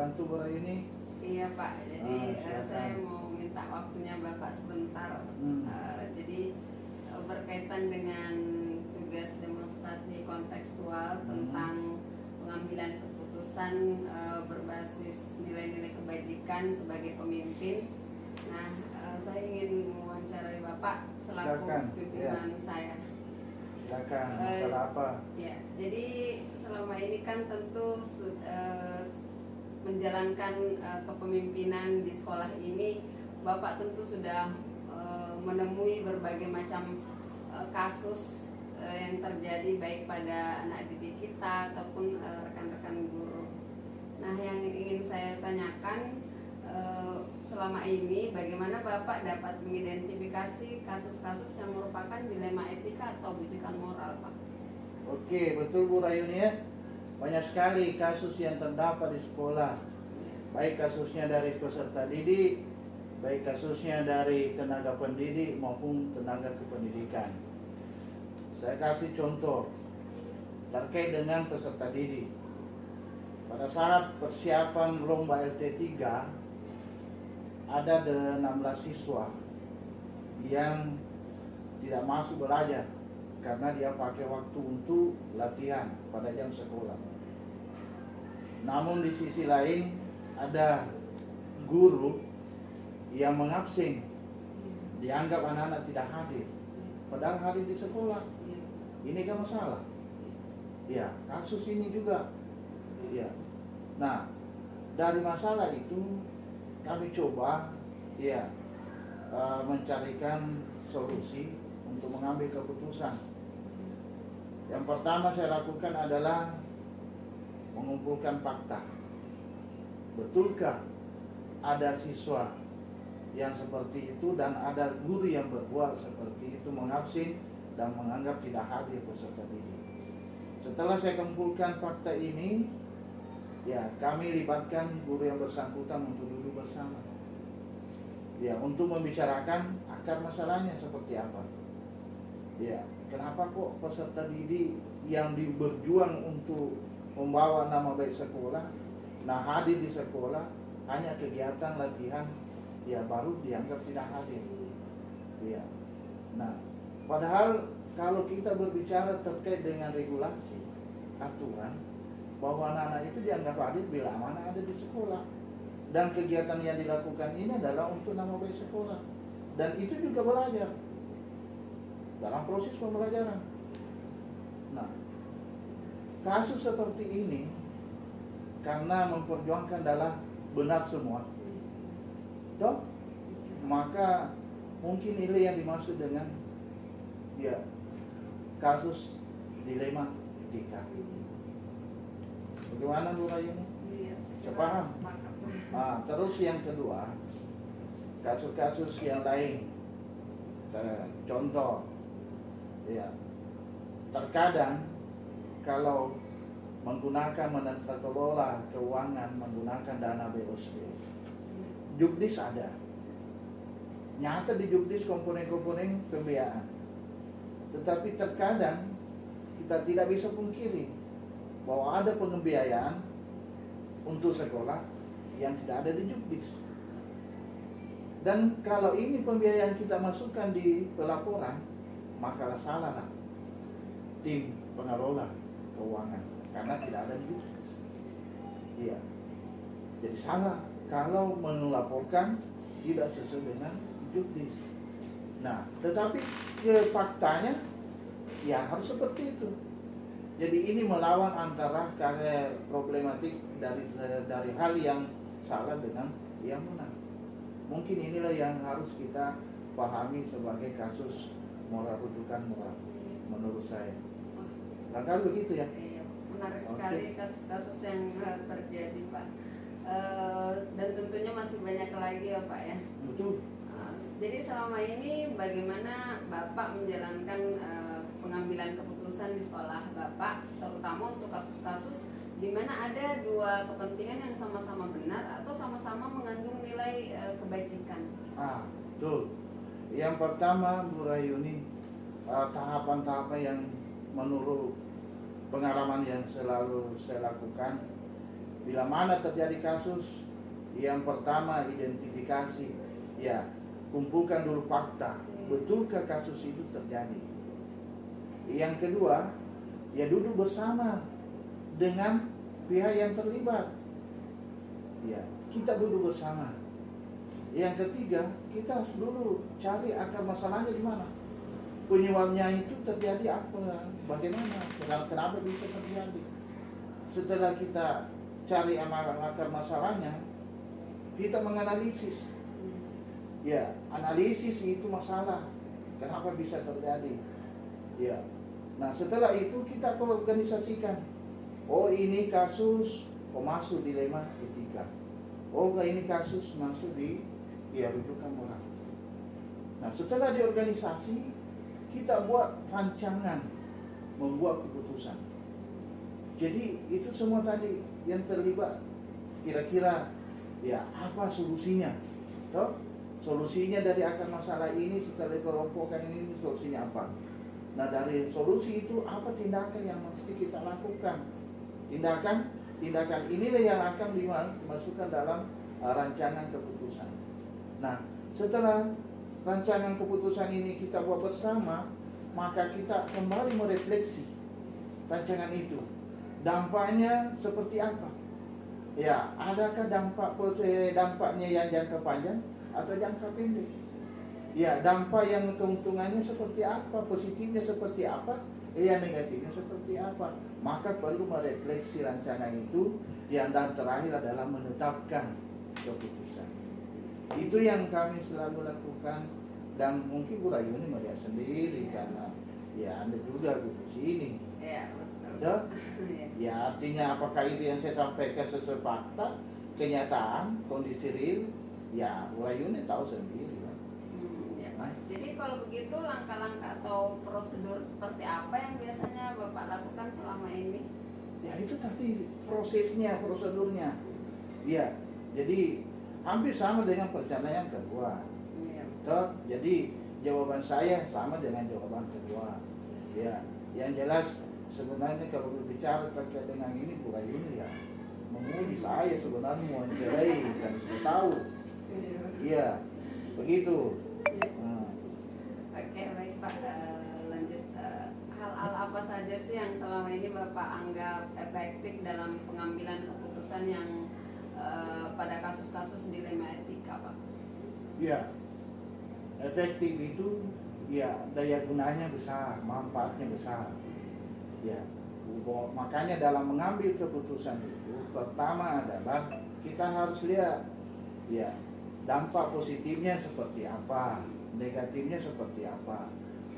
bantu Bu Rayuni? Iya Pak, jadi silakan. saya mau minta waktunya Bapak sebentar. Jadi berkaitan dengan tugas demonstrasi kontekstual tentang pengambilan keputusan berbasis nilai-nilai kebajikan sebagai pemimpin. Nah, saya ingin mewawancarai Bapak selaku pimpinan saya. Silakan, masalah apa? Ya, jadi selama ini kan tentu menjalankan kepemimpinan di sekolah ini, Bapak tentu sudah menemui berbagai macam kasus yang terjadi baik pada anak didik kita ataupun rekan-rekan guru. Nah, yang ingin saya tanyakan selama ini bagaimana Bapak dapat mengidentifikasi kasus-kasus yang merupakan dilema etika atau bujukan moral, Pak? Oke, betul Bu Rayuni ya. Banyak sekali kasus yang terdapat di sekolah. Baik kasusnya dari peserta didik, baik kasusnya dari tenaga pendidik maupun tenaga kependidikan. Saya kasih contoh terkait dengan peserta didik. Pada saat persiapan lomba LT3, ada 16 siswa yang tidak masuk belajar karena dia pakai waktu untuk latihan pada jam sekolah. Namun di sisi lain ada guru yang mengabsen, dianggap anak-anak tidak hadir, padahal hadir di sekolah. Ini kan masalah. Ya, kasus ini juga. Ya. Nah, dari masalah itu kami coba mencarikan solusi untuk mengambil keputusan. Yang pertama saya lakukan adalah mengumpulkan fakta. Betulkah ada siswa yang seperti itu dan ada guru yang berbuat seperti itu, mengabsen dan menganggap tidak hadir peserta didik. Setelah saya kumpulkan fakta ini, kami libatkan guru yang bersangkutan untuk duduk bersama. Untuk membicarakan akar masalahnya seperti apa. Kenapa kok peserta didik yang berjuang untuk membawa nama baik sekolah, hadir di sekolah hanya kegiatan latihan, baru dianggap tidak hadir. Nah, padahal kalau kita berbicara terkait dengan regulasi, aturan, bahwa anak-anak itu dianggap hadir bila mana ada di sekolah, dan kegiatan yang dilakukan ini adalah untuk nama baik sekolah, dan itu juga belajar dalam proses pembelajaran. Nah, kasus seperti ini karena memperjuangkan adalah benar semua, toh maka mungkin ini yang dimaksud dengan kasus dilema etika. Bagaimana Bu Rayuni? Sepaham? Terus yang kedua, kasus-kasus yang lain. Contoh, terkadang kalau menggunakan menata kelola keuangan menggunakan dana BOSP, Jukdis ada. Nyata di Jukdis komponen-komponen pembiayaan. Tetapi terkadang kita tidak bisa pungkiri bahwa ada pembiayaan untuk sekolah yang tidak ada di Jukdis. Dan kalau ini pembiayaan kita masukkan di pelaporan, maka salahlah tim pengelola keuangan karena tidak ada di Jukdis. Jadi salah kalau melaporkan tidak sesuai dengan Jukdis. Nah, tetapi faktanya harus seperti itu. Jadi ini melawan antara problematik dari hal yang salah dengan yang benar. Mungkin inilah yang harus kita pahami sebagai kasus moral, rujukan moral menurut saya. Barangkali begitu ya. Menarik sekali kasus-kasus yang terjadi, Pak. Dan tentunya masih banyak lagi ya Pak ya. Betul. Jadi selama ini bagaimana Bapak menjalankan pengambilan keputusan di sekolah Bapak, terutama untuk kasus-kasus di mana ada dua kepentingan yang sama-sama benar atau sama-sama mengandung nilai kebajikan? Betul. Yang pertama Bu Rayuni, tahapan-tahapan yang menurut pengalaman yang selalu saya lakukan, Bila mana terjadi kasus, yang pertama identifikasi, ya kumpulkan dulu fakta, betulkah kasus itu terjadi. Yang kedua, ya duduk bersama dengan pihak yang terlibat. Ya, kita duduk bersama. Yang ketiga, kita harus dulu cari akar masalahnya di mana. Penyebabnya itu terjadi apa? Bagaimana? Kenapa bisa terjadi? Setelah kita cari akar masalahnya, kita menganalisis. Ya, analisis itu masalah. Kenapa bisa terjadi? Ya. Nah, setelah itu kita organisasikan. Oh, ini kasus masuk dilema etika. Oh, ini kasus masuk di rujukan moral. Nah, setelah diorganisasi, kita buat rancangan, membuat keputusan. Jadi itu semua tadi yang terlibat. Kira-kira ya apa solusinya? Toh? Solusinya dari akar masalah ini setelah dikelompokkan ini solusinya apa? Nah, dari solusi itu apa tindakan yang mesti kita lakukan? Tindakan inilah yang akan dimasukkan dalam rancangan keputusan. Nah, setelah rancangan keputusan ini kita buat bersama, maka kita kembali merefleksi rancangan itu. Dampaknya seperti apa? Ya, adakah dampaknya yang jangka panjang atau jangka pendek? Ya, dampak yang keuntungannya seperti apa? Positifnya seperti apa? Yang negatifnya seperti apa? Maka perlu merefleksi rancangan itu. Dan terakhir adalah menetapkan keputusan. Itu yang kami selalu lakukan. Dan mungkin Bu Rayuni melihat sendiri karena ya Anda juga di sini. Ya, betul. Ya, artinya apakah itu yang saya sampaikan sesuai fakta, kenyataan, kondisi real? Ya, Bu Rayuni tahu sendiri. Ya. Jadi kalau begitu langkah-langkah atau prosedur seperti apa yang biasanya Bapak lakukan selama ini? Ya, itu tadi prosesnya, prosedurnya. Ya, jadi hampir sama dengan perencanaan kedua. Toh, jadi jawaban saya sama dengan jawaban kedua. Ya, yang jelas sebenarnya kalau berbicara terkait dengan ini Bu Rayuni ya menguji saya sebenarnya mau mencerai dan sudah tahu. Iya, begitu. Oke, baik Pak. Lanjut, hal-hal apa saja sih yang selama ini Bapak anggap efektif dalam pengambilan keputusan yang pada kasus-kasus dilema etika, Pak? Iya. Efektif itu ya daya gunanya besar, manfaatnya besar. Ya, makanya dalam mengambil keputusan itu pertama adalah kita harus lihat ya dampak positifnya seperti apa, negatifnya seperti apa.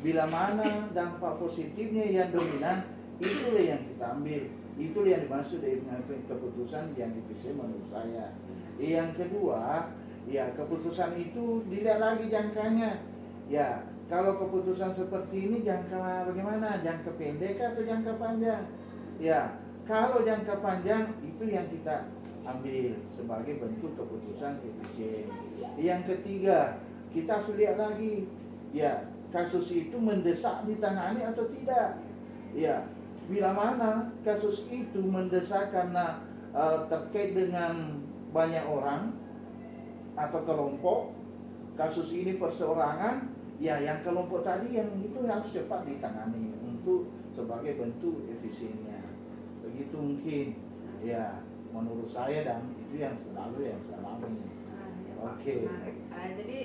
Bila mana dampak positifnya yang dominan, itulah yang kita ambil, itulah yang dimaksud dengan keputusan yang dipilih menurut saya. Yang kedua, ya keputusan itu dilihat lagi jangkanya. Ya, kalau keputusan seperti ini jangka bagaimana? Jangka pendek atau jangka panjang? Ya, kalau jangka panjang itu yang kita ambil sebagai bentuk keputusan efisien. Yang ketiga, kita harus lihat lagi, ya kasus itu mendesak ditangani atau tidak. Ya, bila mana kasus itu mendesak karena terkait dengan banyak orang atau kelompok, kasus ini perseorangan, ya yang kelompok tadi yang itu harus cepat ditangani untuk sebagai bentuk efisiennya. Begitu mungkin ya menurut saya dan itu yang selalu yang saya alami. Oke. Jadi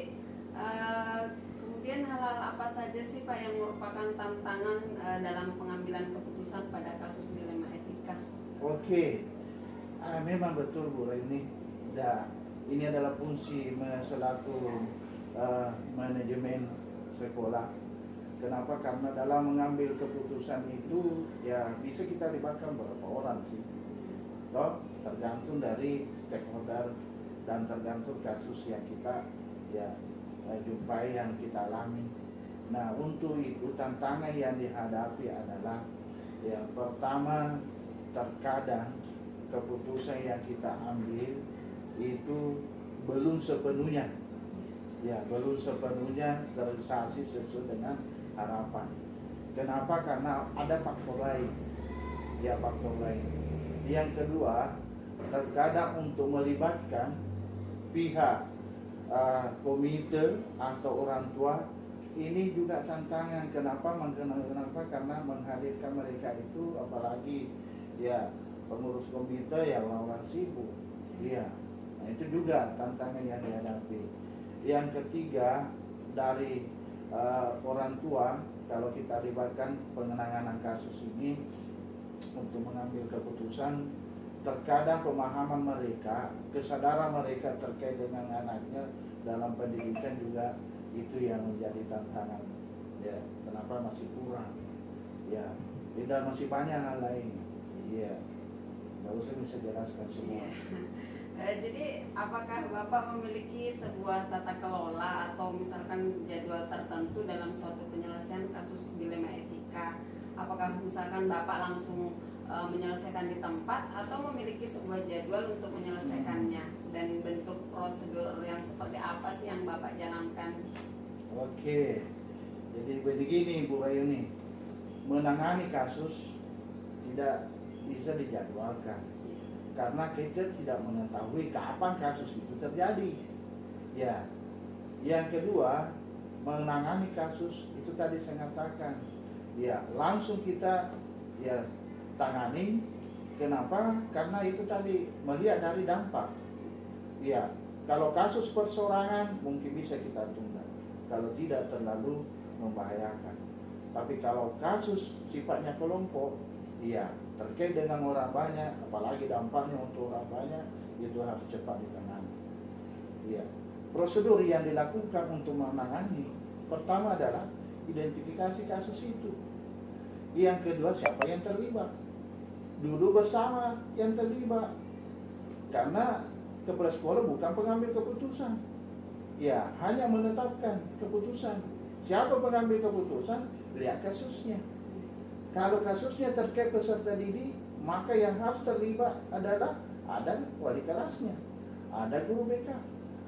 kemudian hal-hal apa saja sih Pak yang merupakan tantangan dalam pengambilan keputusan pada kasus dilema etika? Oke. Memang betul Bu Rayuni. Ini adalah fungsi selaku manajemen sekolah. Kenapa? Karena dalam mengambil keputusan itu ya bisa kita libatkan berapa orang sih. Toh, tergantung dari stakeholder dan tergantung kasus yang kita ya jumpai, yang kita alami. Nah, untuk itu tantangan yang dihadapi adalah yang pertama, terkadang keputusan yang kita ambil itu belum sepenuhnya terrealisasi sesuai dengan harapan. Kenapa? Karena ada faktor lain. Ya, faktor lain. Yang kedua, terkadang untuk melibatkan pihak komite atau orang tua ini juga tantangan. Kenapa? Karena menghadirkan mereka itu, apalagi ya pengurus komite ya orang-orang sibuk. Iya, nah itu juga tantangan yang dihadapi. Yang ketiga, dari orang tua, kalau kita libatkan penanganan kasus ini untuk mengambil keputusan, terkadang pemahaman mereka, kesadaran mereka terkait dengan anaknya dalam pendidikan juga itu yang menjadi tantangan. Ya, kenapa masih kurang? Ya, dan masih banyak hal lain. Ya, nggak usah bisa jelaskan semua. Jadi apakah Bapak memiliki sebuah tata kelola atau misalkan jadwal tertentu dalam suatu penyelesaian kasus dilema etika? Apakah misalkan Bapak langsung menyelesaikan di tempat atau memiliki sebuah jadwal untuk menyelesaikannya, dan bentuk prosedur yang seperti apa sih yang Bapak jalankan? Oke, jadi begini Bu Ayuni, menangani kasus tidak bisa dijadwalkan karena kita tidak mengetahui kapan kasus itu terjadi. Ya, yang kedua, menangani kasus itu tadi saya katakan, ya langsung kita ya tangani. Kenapa? Karena itu tadi melihat dari dampak. Ya, kalau kasus persorangan mungkin bisa kita tunda, kalau tidak terlalu membahayakan. Tapi kalau kasus sifatnya kelompok, iya terkait dengan orang banyak, apalagi dampaknya untuk orang banyak, itu harus cepat ditangani. Iya. Prosedur yang dilakukan untuk menangani, pertama adalah identifikasi kasus itu. Yang kedua, siapa yang terlibat, duduk bersama yang terlibat, karena kepala sekolah bukan pengambil keputusan, ya hanya menetapkan keputusan. Siapa pengambil keputusan? Lihat kasusnya. Kalau kasusnya terkait peserta didik, maka yang harus terlibat adalah ada wali kelasnya, ada guru BK,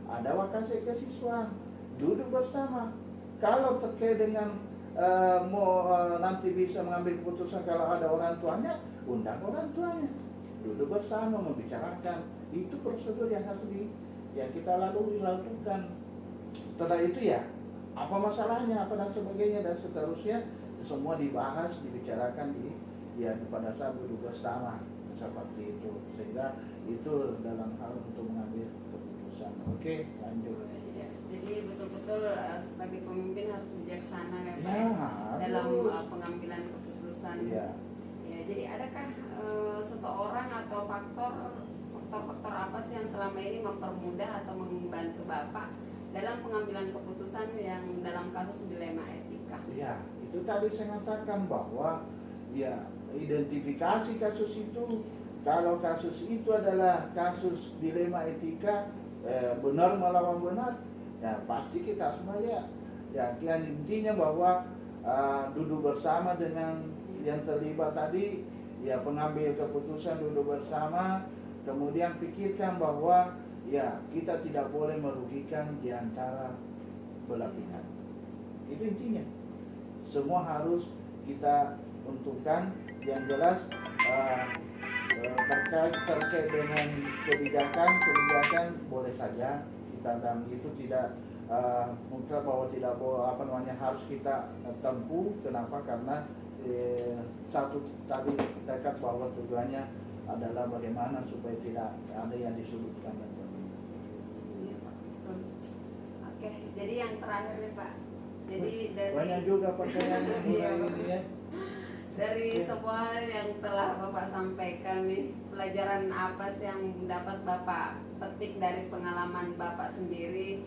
ada wakasek kesiswaan, duduk bersama. Kalau terkait dengan nanti bisa mengambil keputusan, kalau ada orang tuanya, undang orang tuanya, duduk bersama membicarakan. Itu prosedur yang harus yang kita lakukan. Setelah itu ya, apa masalahnya, apa dan sebagainya dan seterusnya, semua dibahas, dibicarakan pada saat duduk bersama seperti itu, sehingga itu dalam hal untuk mengambil keputusan. Oke, lanjut. Ya, jadi betul-betul sebagai pemimpin harus bijaksana ya Pak, Ya, dalam pengambilan keputusan. Ya. Ya, jadi adakah seseorang atau faktor apa sih yang selama ini mempermudah atau membantu Bapak dalam pengambilan keputusan yang dalam kasus dilema etika? Ya, itu tadi saya katakan bahwa ya identifikasi kasus itu. Kalau kasus itu adalah kasus dilema etika, benar melawan benar, ya pasti kita semua lihat. Ya, intinya bahwa duduk bersama dengan yang terlibat tadi, ya pengambil keputusan duduk bersama, kemudian pikirkan bahwa ya kita tidak boleh merugikan di antara belah pihak. Itu intinya. Semua harus kita untukkan. Yang jelas terkait dengan kebijakan boleh saja kita, dan itu tidak mungkin bahwa tidak harus kita tempuh. Kenapa? Karena satu tadi tekad bahwa tujuannya adalah bagaimana supaya tidak ada yang disudutkan dan sebagainya. Iya, Pak. Betul. Oke, jadi yang terakhir nih Pak. Jadi dari banyak juga pertanyaan Iya, ini ya. Dari semua hal yang telah Bapak sampaikan nih, pelajaran apa sih yang dapat Bapak petik dari pengalaman Bapak sendiri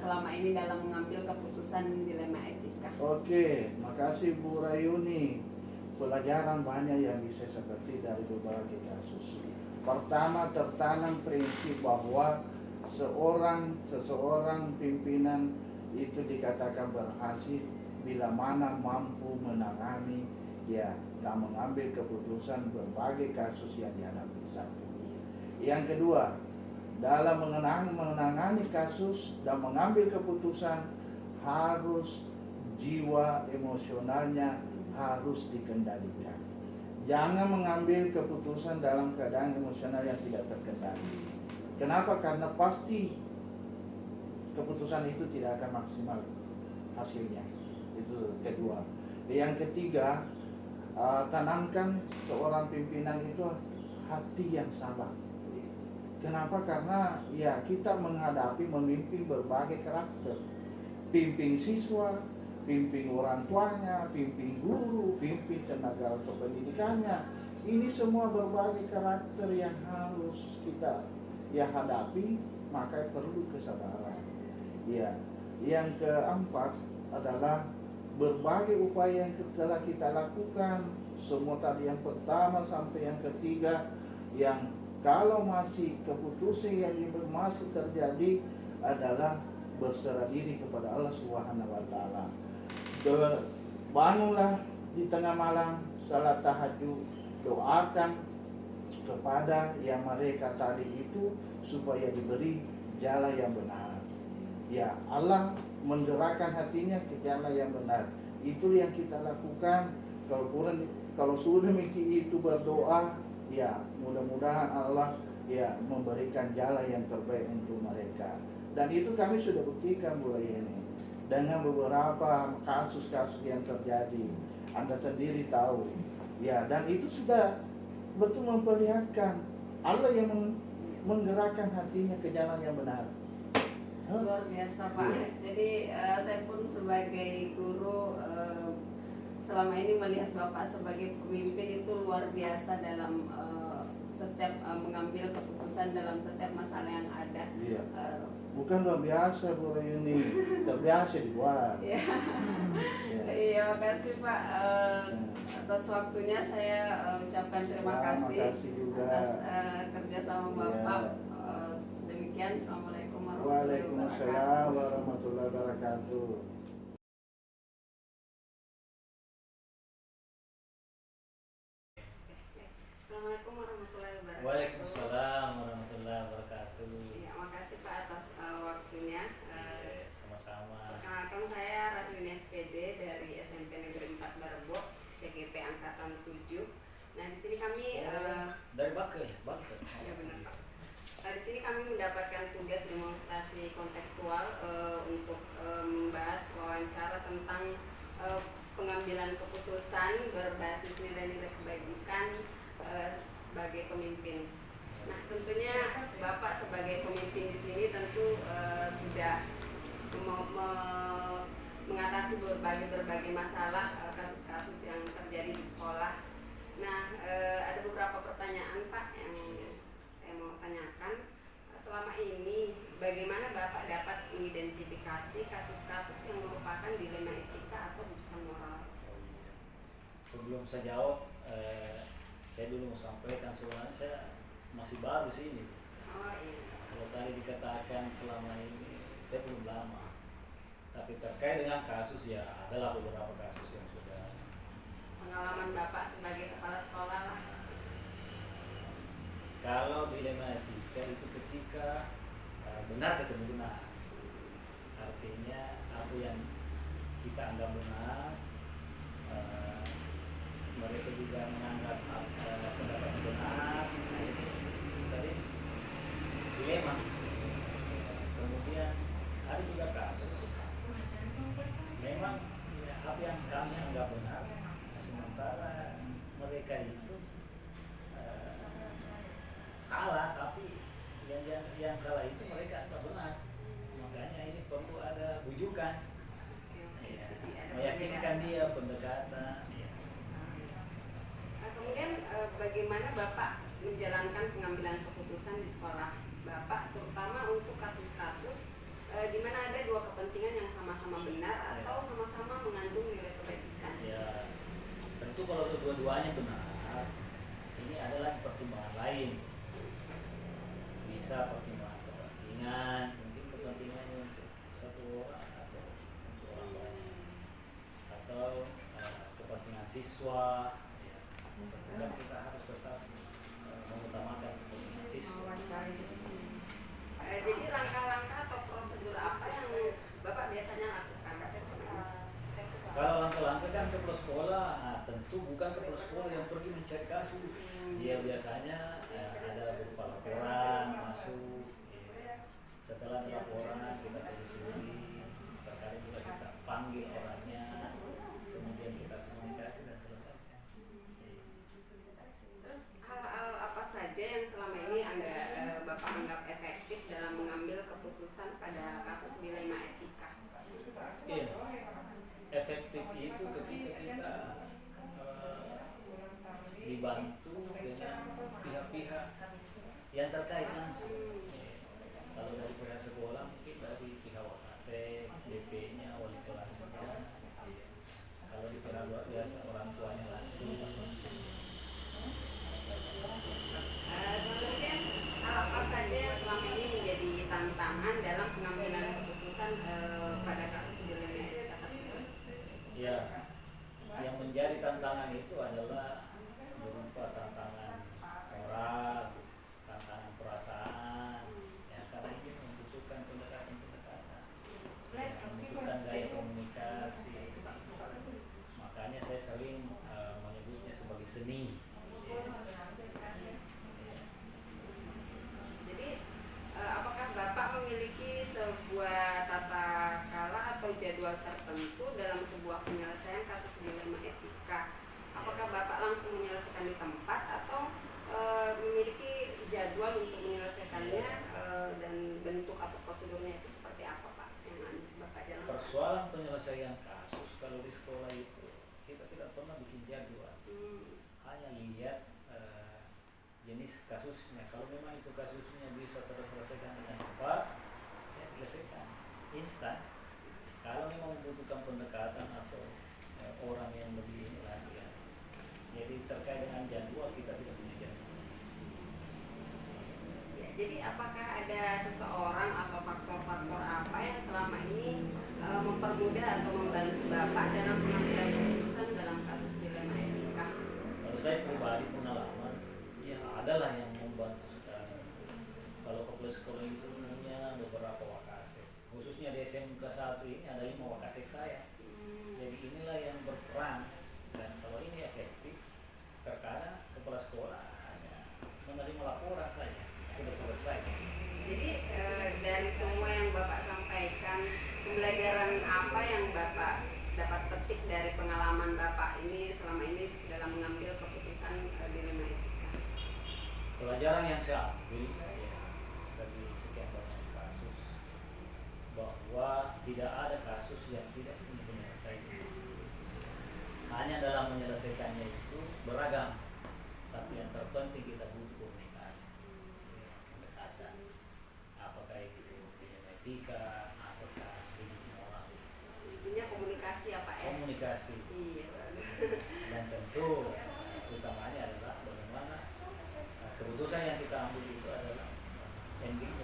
selama ini dalam mengambil keputusan dilema etika? Oke, makasih Bu Rayuni. Pelajaran banyak yang bisa saya petik dari beberapa kasus. Pertama, tertanam prinsip bahwa seseorang pimpinan itu dikatakan berhasil bila mana mampu menangani dan mengambil keputusan berbagai kasus yang dihadapi satu. Yang kedua, dalam menangani kasus dan mengambil keputusan, harus jiwa emosionalnya harus dikendalikan. Jangan mengambil keputusan dalam keadaan emosional yang tidak terkendali. Kenapa? Karena pasti keputusan itu tidak akan maksimal hasilnya. Itu kedua. Yang ketiga, tanamkan seorang pimpinan itu hati yang sabar. Kenapa? Karena ya kita menghadapi memimpin berbagai karakter. Pimpin siswa, pimpin orang tuanya, pimpin guru, pimpin tenaga kependidikannya. Ini semua berbagai karakter yang harus kita hadapi, maka perlu kesabaran. Ya, yang keempat adalah berbagai upaya yang telah kita lakukan, semua tadi yang pertama sampai yang ketiga, yang kalau masih keputusan yang masih terjadi adalah berserah diri kepada Allah Subhanahu wa taala. Bangunlah di tengah malam, salat tahajud, doakan kepada yang mereka tadi itu supaya diberi jalan yang benar. Ya, Allah menggerakkan hatinya ke jalan yang benar. Itu yang kita lakukan. Kalau sudah itu berdoa, ya mudah-mudahan Allah ya memberikan jalan yang terbaik untuk mereka. Dan itu kami sudah buktikan mulai ini dengan beberapa kasus-kasus yang terjadi. Anda sendiri tahu. Ya, dan itu sudah betul memperlihatkan Allah yang menggerakkan hatinya ke jalan yang benar. Luar biasa Pak. Iya. Jadi saya pun sebagai guru selama ini melihat Bapak sebagai pemimpin itu luar biasa dalam setiap mengambil keputusan dalam setiap masalah yang ada. Iya. Bukan luar biasa Bu Rayuni, terbiasa dibuat. Iya. Iya, makasih Pak atas waktunya. Saya ucapkan terima kasih juga atas kerjasama Bapak. Iya. Demikian, Assalamualaikum warahmatullahi Waalaikumsalam wabarakatuh. warahmatullahi wabarakatuh. Assalamualaikum warahmatullahi wabarakatuh. Waalaikumsalam warahmatullahi wabarakatuh. Ya, makasih Pak atas waktunya. Sama-sama. Perkenalkan, saya Radwini SPD dari SMP Negeri 4 Barebo, CGP angkatan 7. Nah, di sini kami Dari Baker. ya benar Pak. Di sini kami mendapatkan tugas demonstrasi kontekstual untuk membahas wawancara tentang pengambilan keputusan berbasis nilai-nilai kebajikan sebagai pemimpin. Nah, tentunya Bapak sebagai pemimpin di sini tentu sudah mengatasi berbagai masalah, kasus-kasus yang terjadi di sekolah. Nah, ada beberapa pertanyaan Pak yang saya mau tanyakan. Selama ini bagaimana Bapak dapat mengidentifikasi kasus-kasus yang merupakan dilema etika atau rujukan moral? Sebelum saya jawab, saya dulu mau sampaikan sebenarnya saya masih baru sih ini. Oh iya. Kalau tadi dikatakan selama ini saya belum lama. Tapi terkait dengan kasus ya adalah beberapa kasus yang sudah. Pengalaman Bapak sebagai kepala sekolah lah. Kalau dilema etika itu ketika benar ketemu benar. Artinya apa yang kita anggap benar, mereka juga menganggap pendapat benar. Nah, ini sering dilema. Kemudian ada juga kasus memang ya, apa yang kami anggap benar, sementara mereka itu salah, tapi yang salah itu mereka anggap benar. Makanya ini perlu ada bujukan, ya, meyakinkan dia pendekatan. Ya. Kemudian bagaimana Bapak menjalankan pengambilan keputusan di sekolah Bapak, terutama untuk kasus-kasus di mana ada dua kepentingan yang sama-sama benar atau sama-sama mengandung nilai kebajikan? Ya, tentu kalau kedua-duanya benar, ini adalah pertimbangan lain. Bisa pertimbangan kepentingan, mungkin kepentingannya untuk satu orang atau untuk orang banyak, atau kepentingan siswa. Ya, tentu kan kita harus tetap mengutamakan kepentingan siswa. Jadi langkah-langkah atau prosedur apa yang Bapak biasanya lakukan? Kalau langkah tersangka kan kepala sekolah, nah, tentu bukan kepala sekolah yang pergi mencari kasus. Dia biasanya ada berupa laporan masuk. Setelah ada laporan kita telusuri, terkadang juga kita panggil orangnya, kemudian kita komunikasi dan selesaikan. Terus hal-hal apa saja yang selama ini Bapak anggap efektif dalam mengambil keputusan pada kasus dilema etika? Iya, efektif itu ketika kita dibantu dengan pihak-pihak yang terkait langsung. Kalau dari pihak sekolah mungkin dari pihak wakase, DP-nya, wali kelasnya. Kalau di pihak luar biasa orang tuanya langsung. Kemudian hal apa saja yang selama ini menjadi tantangan dalam pengambilan keputusan pada kasus dilema etika tersebut? Ya, yang menjadi tantangan itu adalah berupa tantangan moral, tantangan perasaan, ya karena ini membutuhkan pendekatan-pendekatan, membutuhkan gaya komunikasi. Makanya saya sering menyebutnya sebagai seni. Jadi apakah Bapak memiliki sebuah tata cara atau jadwal tertentu dalam sebuah penyelesaian kasus dilema etika? Apakah Bapak langsung menyelesaikan di tempat atau memiliki jadwal untuk menyelesaikannya dan bentuk atau prosedurnya itu seperti apa Pak yang Bapak jalankan? Persoalan penyelesaian kasus kalau di sekolah itu kita tidak pernah bikin jadwal, hanya lihat jenis kasusnya. Kalau memang itu kasusnya bisa terselesaikan dengan cepat, ya selesaikan instan. Kalau memang membutuhkan pendekatan atau orang yang lebih ini lagi ya. Jadi terkait dengan jadwal kita tidak punya jadwal. Ya, jadi apakah ada seseorang atau faktor-faktor apa yang selama ini mempermudah atau membantu Bapak dalam pengambilan keputusan dalam kasus dilema etika? Kalau saya pribadi pengalaman, ya adalah yang membantu sekali. Kalau kepala sekolah itu punya beberapa wakase, khususnya di SMK 1 ini ada 5 wakase saya. Jadi inilah yang berperan, dan kalau ini efektif, terkadang kepala sekolah hanya menerima laporan saja, sudah selesai. Jadi dari semua yang Bapak sampaikan, pembelajaran apa yang Bapak dapat petik dari pengalaman Bapak ini selama ini dalam mengambil keputusan dilema etika? Pelajaran yang saya ambil dari sekian banyak kasus, bahwa tidak ada kasus yang tidak punya penyelesaian. Hanya dalam menyelesaikannya itu beragam, tapi yang terpenting kita butuh komunikasi, pendekatan. Apakah itu etika, apakah itu moral? Intinya komunikasi apa ya? Komunikasi. Iya, bagus. Dan tentu utamanya adalah bagaimana keputusan yang kita ambil itu adalah endingnya